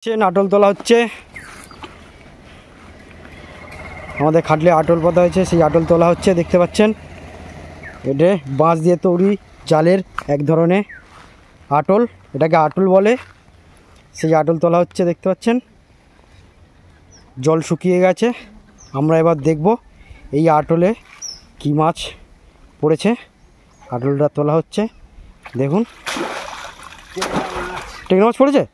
আটল তোলা হচ্ছে। আমাদের খাটলে আটল পাতা হয়েছে, সেই আটল তোলা হচ্ছে। দেখতে পাচ্ছেন এটা বাঁশ দিয়ে তৈরি জালের এক ধরনের আটল, এটাকে আটল বলে। সেই আটল তোলা হচ্ছে, দেখতে পাচ্ছেন। জল শুকিয়ে গেছে। আমরা এবার দেখব এই আটলে কি মাছ পড়েছে। আটলটা তোলা হচ্ছে, দেখুন টেংরা মাছ পড়েছে।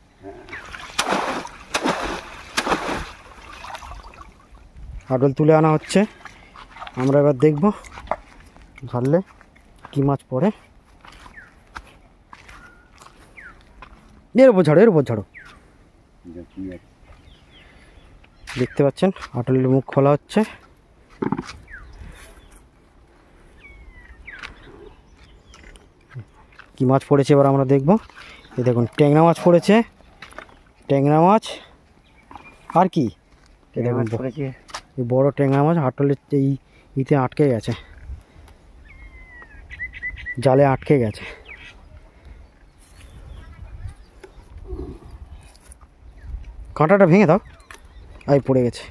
আটল তুলে আনা হচ্ছে, আমরা এবার দেখব ধরলে কি মাছ পড়ে। এর উপর ঝাড়ো, এর উপর ঝাড়ো। দেখতে পাচ্ছেন আটলের মুখ খোলা হচ্ছে। কি মাছ পড়েছে এবার আমরা দেখব। এই দেখুন ট্যাংরা মাছ পড়েছে, ট্যাংরা মাছ। আর কি এই দেখুন এই বড় ট্যাংরা মাছ আটলের এই ইতে আটকে গেছে, জালে আটকে গেছে। কাঁটাটা ভেঙে দাও। আই পড়ে গেছে,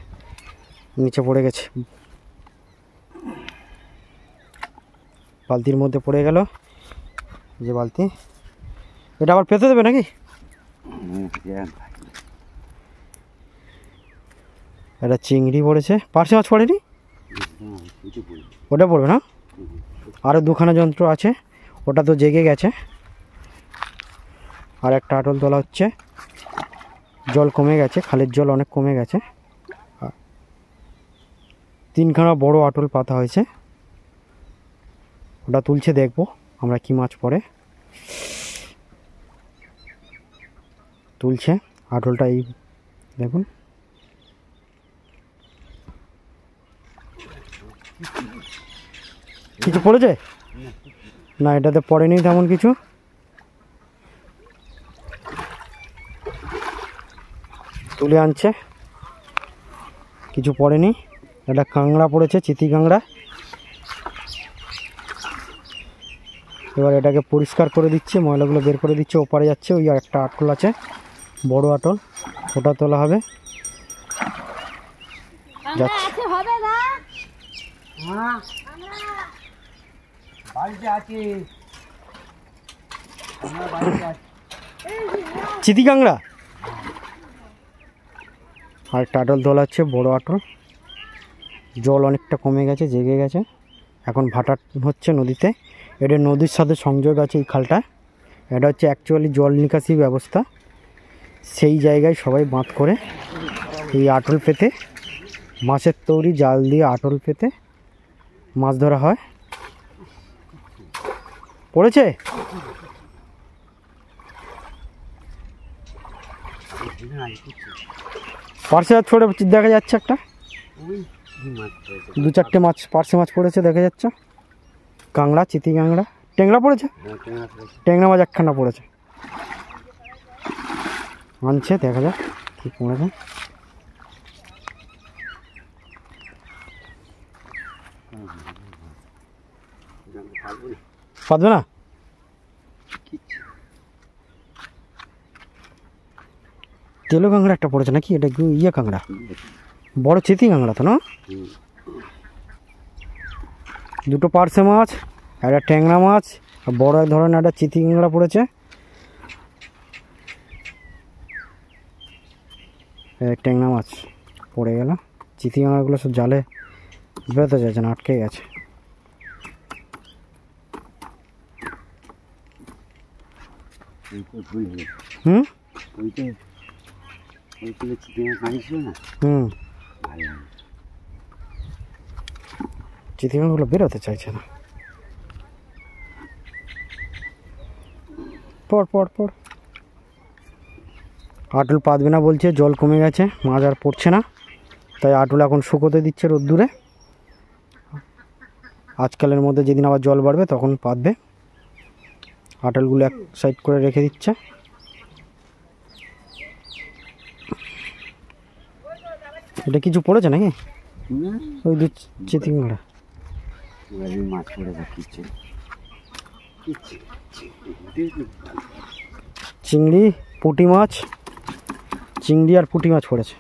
নিচে পড়ে গেছে, বালতির মধ্যে পড়ে গেল। যে বালতি, এটা আবার পেতে দেবে নাকি? এটা চিংড়ি পড়েছে, পার্শে মাছ পড়েনি, ওটা পড়বে না। আরও দুখানা যন্ত্র আছে, ওটা তো জেগে গেছে। আর একটা আটল তোলা হচ্ছে, জল কমে গেছে, খালের জল অনেক কমে গেছে। তিনখানা বড় আটল পাতা হয়েছে, ওটা তুলছে, দেখব আমরা কি মাছ পড়ে। তুলছে আটলটা, এই দেখুন। কিছু পড়েছে না, এটাতে পড়েনি তেমন কিছু। তুলে আনছে, কিছু পড়েনি। এটা কাঁংড়া পড়েছে, চিতি কাঁংড়া। এবার এটাকে পরিষ্কার করে দিচ্ছে, ময়লাগুলো বের করে দিচ্ছে, ওপারে যাচ্ছে। ওই একটা আটল আছে, বড় আটল, ওটা তোলা হবে। যাচ্ছে চিতি কাঁংড়া। আর একটা আটল তোলা হচ্ছে, বড় আটল। জল অনেকটা কমে গেছে, জেগে গেছে। এখন ভাটা হচ্ছে নদীতে। এটা নদীর সাথে সংযোগ আছে এই খালটা। এটা হচ্ছে অ্যাকচুয়ালি জল নিকাশি ব্যবস্থা। সেই জায়গায় সবাই বাঁধ করে এই আটল পেতে, মাছের তৈরি জাল দিয়ে আটল পেতে মাছ ধরা হয়। পড়েছে পার্শে মাছ পড়ে দেখা যাচ্ছে, একটা দু চারটে মাছ পার্শে মাছ পড়েছে দেখা যাচ্ছে। কাঁংড়া, চিতি কাঁংড়া, ট্যাংরা পড়েছে, ট্যাংরা মাছ একখানা পড়েছে। আনছে, দেখা যাক কি পড়েছে। পাতবে না, তেলো কাঁংড়া একটা পড়েছে নাকি? এটা ইয়ে কাঁংড়া, বড় চিতি কাঁংড়া তো না? দুটো পার্শে মাছ, একটা ট্যাংরা মাছ, বড় এক ধরনের একটা চিতি কাঁংড়া পড়েছে। ট্যাংরা মাছ পড়ে গেল। চিতি কাঁংড়াগুলো সব জালে বেরোতে যাচ্ছে না, আটকে গেছে। হুম চিতি কাঁংড়াগুলো বেরোতে চাইছে না। পড় পড় পড়। আটল পাতবে না বলছে, জল কমে গেছে, মাছ আর পড়ছে না। তাই আটল এখন শুকোতে দিচ্ছে রোদ্দুরে। আজকালের মধ্যে যেদিন আবার জল বাড়বে তখন পাতবে। আটলগুলো এক সাইড করে রেখে দিচ্ছে। এটা কিছু পড়েছে নাকি? ওই দু চিতি কাঁংড়া মাছ পড়েছে, চিংড়ি, পুঁটি মাছ, চিংড়ি আর পুঁটি মাছ পড়েছে।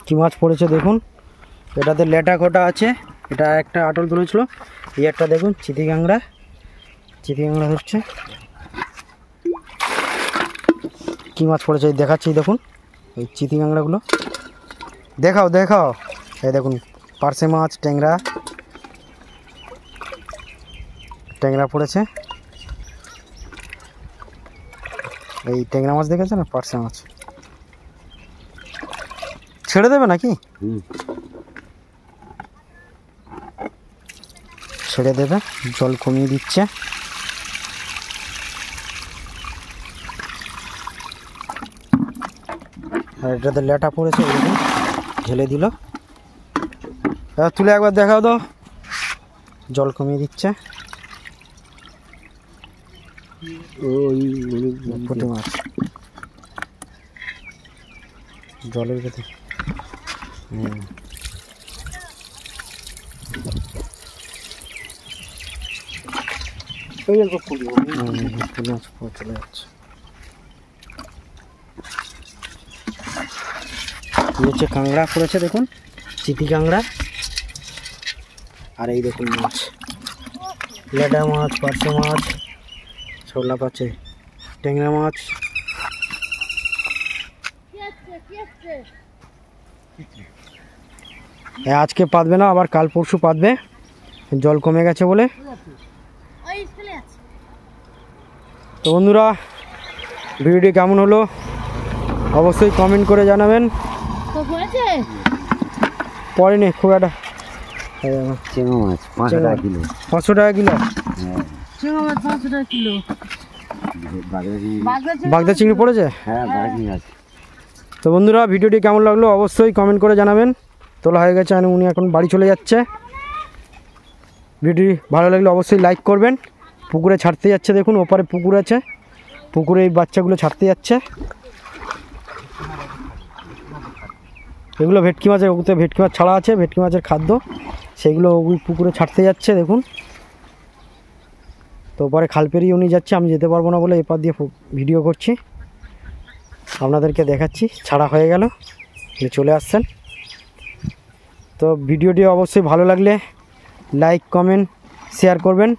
কি মাছ পড়েছে দেখুন, এটাতে লেটা খোটা আছে। এটা একটা আটল ধরেছিল, এই একটা দেখুন চিতি কাঁকড়া হচ্ছে। কি মাছ পড়েছে দেখাচ্ছি, দেখুন এই চিতি কাঁকড়াগুলো। দেখাও এই দেখুন পার্শে মাছ, ট্যাংরা পড়েছে। এই ট্যাংরা মাছ দেখেছে না, পার্শে মাছ। ছেড়ে দেবে নাকি? ছেড়ে দেবে, জল কমিয়ে দিচ্ছে। আর এটাতে লেটা পড়েছে, এরকম ঢেলে দিল। তুলে একবার দেখাও তো, জল কমিয়ে দিচ্ছে। পুঁটি মাছ জলের ভেতর। চলে যাচ্ছে। হচ্ছে কাঁকড়া পড়েছে দেখুন, চিতি কাঁকড়া। আর এই দেখুন মাছ, লেটা মাছ, পার্শে মাছ, ছোলা পাচ্ছে, ট্যাংরা মাছ। আজকে পাতবে না, আবার কাল পরশু পাতবে, জল কমে গেছে বলে। তো বন্ধুরা, ভিডিওটি কেমন হলো অবশ্যই কমেন্ট করে জানাবেন। পড়েনি খুব একটা। চিংড়ি মাছ 500 টাকা কিলো। 500 টাকা কিলো বাগদা চিংড়ি পড়েছে। হ্যাঁ, বাগদা আছে। তো বন্ধুরা, ভিডিওটি কেমন লাগলো অবশ্যই কমেন্ট করে জানাবেন। তোলা হয়ে গেছে, উনি এখন বাড়ি চলে যাচ্ছে। ভিডিওটি ভালো লাগলে অবশ্যই লাইক করবেন। পুকুরে ছাড়তে যাচ্ছে, দেখুন ওপারে পুকুর আছে, পুকুরে এই বাচ্চাগুলো ছাড়তে যাচ্ছে। এগুলো ভেটকি মাছের, ওতে ভেটকি মাছ ছাড়া আছে, ভেটকি মাছের খাদ্য, সেগুলো ওই পুকুরে ছাড়তে যাচ্ছে দেখুন। তো ওপারে খাল পেরিয়ে উনি যাচ্ছে, আমি যেতে পারবো না বলে এপার দিয়ে ভিডিও করছি, আপনাদেরকে দেখাচ্ছি। ছাড়া হয়ে গেল, চলে আসছেন। তো ভিডিওটি অবশ্যই ভালো লাগলে লাইক, কমেন্ট, শেয়ার করবেন।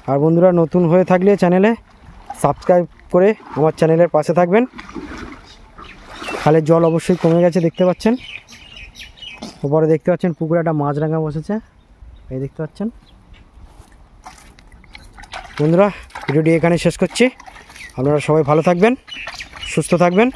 আর বন্ধুরা, নতুন হয়ে থাকলে চ্যানেলে সাবস্ক্রাইব করে আমার চ্যানেলের পাশে থাকবেন। খালের জল অবশ্যই কমে গেছে, দেখতে পাচ্ছেন। ওপরে দেখতে পাচ্ছেন পুকুরে একটা মাছরাঙা বসেছে, এই দেখতে পাচ্ছেন। বন্ধুরা, ভিডিওটি এখানে শেষ করছি। আপনারা সবাই ভালো থাকবেন, সুস্থ থাকবেন।